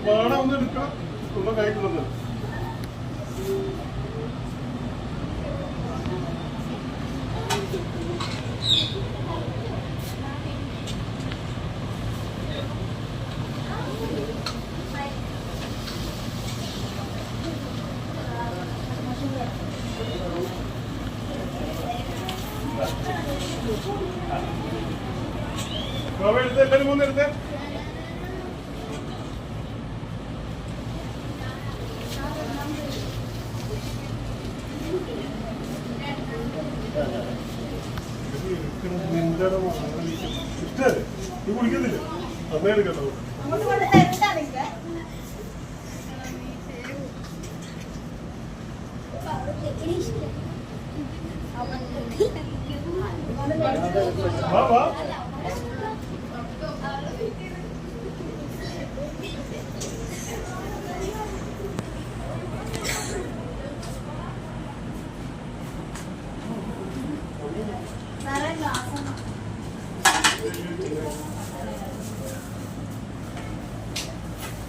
പാടം ഒന്ന് എടുക്കണം ഉള്ള കൈക്കുള്ളത്. എടുത്ത് എല്ലാവരും മൂന്ന് എടുത്ത് ഇഷ്ടല്ലേ നീ കുടിക്കുന്നില്ല അമ്മയാണ് കേട്ടോ. വാ വാ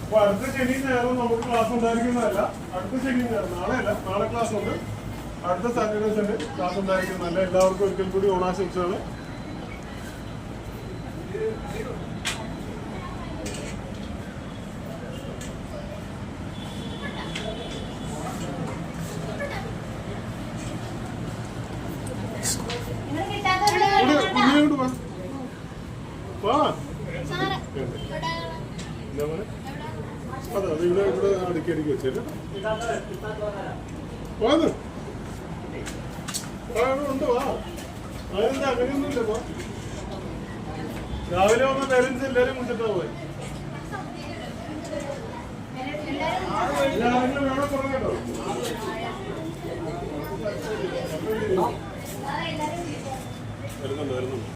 അപ്പൊ അടുത്ത ശനി ഞായറും നമുക്ക് ക്ലാസ് ഉണ്ടായിരിക്കുന്നതല്ല. അടുത്ത ശനി ഞായർ നാളെയല്ല, നാളെ ക്ലാസ് ഉണ്ട്. അടുത്ത സാറ്റർഡേ സൺഡേ ക്ലാസ് ഉണ്ടായിരിക്കുന്നതല്ല. എല്ലാവർക്കും ഒരിക്കൽ കൂടി ഓണാശംസകൾ. അതെ അത് ഇവിടെ ഇവിടെ അടുക്കി അടുക്കി വെച്ചല്ലേ പോയത് ഉണ്ട്. വാ അതെന്താ അങ്ങനെയൊന്നുമില്ല. പോ രാവിലെ വന്ന പേരൻസ് എല്ലാവരും മുന്നിട്ടാ പോയി. രാവിലെ വേണം പറഞ്ഞോ.